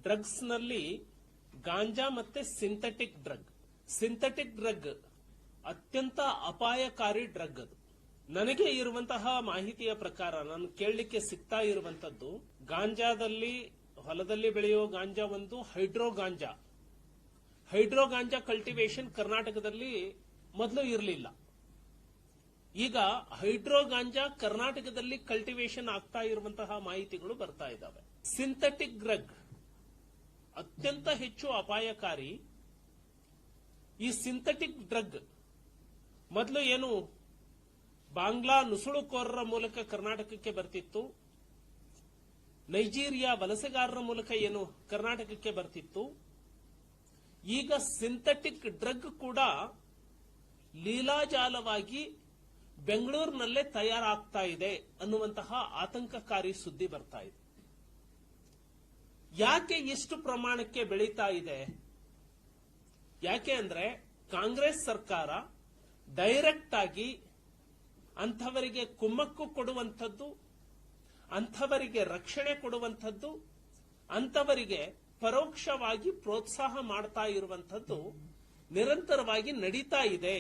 Drugs ನಲ್ಲಿ ಗಾಂಜಾ ಮತ್ತೆ synthetic drug ಅತ್ಯಂತ ಅಪಾಯಕಾರಿ ಡ್ರಗ್ ಅದು. ನನಗೆ ಇರುವಂತಹ ಮಾಹಿತಿಯ ಪ್ರಕಾರ ನಾನು ಕೇಳಲಿಕ್ಕೆ ಸಿಗ್ತಾ ಇರುವಂತದ್ದು, ಗಾಂಜಾದಲ್ಲಿ ಹೊಲದಲ್ಲಿ ಬೆಳೆಯುವ ಗಾಂಜಾ ಒಂದು ಹೈಡ್ರೋ ಗಾಂಜಾ ಕಲ್ಟಿವೇಶನ್ ಕರ್ನಾಟಕದಲ್ಲಿ ಮೊದಲು ಇರಲಿಲ್ಲ. ಈಗ ಹೈಡ್ರೋ ಗಾಂಜಾ ಕರ್ನಾಟಕದಲ್ಲಿ ಕಲ್ಟಿವೇಶನ್ ಆಗ್ತಾ ಇರುವಂತಹ ಮಾಹಿತಿಗಳು ಬರ್ತಾ ಇದ್ದಾವೆ. ಸಿಂಥೆಟಿಕ್ ಡ್ರಗ್ ಅತ್ಯಂತ ಹೆಚ್ಚು ಅಪಾಯಕಾರಿ. ಈ ಸಿಂಥೆಟಿಕ್ ಡ್ರಗ್ ಮೊದಲು ಏನು ಬಾಂಗ್ಲಾ ನುಸುಳುಕೋರರ ಮೂಲಕ ಕರ್ನಾಟಕಕ್ಕೆ ಬರ್ತಿತ್ತು, ನೈಜೀರಿಯಾ ವಲಸೆಗಾರರ ಮೂಲಕ ಏನು ಕರ್ನಾಟಕಕ್ಕೆ ಬರ್ತಿತ್ತು, ಈಗ ಸಿಂಥೆಟಿಕ್ ಡ್ರಗ್ ಕೂಡ ಲೀಲಾಜಾಲವಾಗಿ ಬೆಂಗಳೂರಿನಲ್ಲೇ ತಯಾರಾಗ್ತಾ ಇದೆ ಅನ್ನುವಂತಹ ಆತಂಕಕಾರಿ ಸುದ್ದಿ ಬರ್ತಾ ಇದೆ. ಯಾಕೆ ಇಷ್ಟು ಪ್ರಮಾಣಕ್ಕೆ ಬೆಳೀತಾ ಇದೆ? ಯಾಕೆ ಅಂದ್ರೆ ಕಾಂಗ್ರೆಸ್ ಸರ್ಕಾರ ಡೈರೆಕ್ಟ್ ಆಗಿ ಅಂಥವರಿಗೆ ಕುಮ್ಮಕ್ಕು ಕೊಡುವಂಥದ್ದು, ಅಂಥವರಿಗೆ ರಕ್ಷಣೆ ಕೊಡುವಂಥದ್ದು, ಅಂಥವರಿಗೆ ಪರೋಕ್ಷವಾಗಿ ಪ್ರೋತ್ಸಾಹ ಮಾಡ್ತಾ ಇರುವಂಥದ್ದು ನಿರಂತರವಾಗಿ ನಡೀತಾ ಇದೆ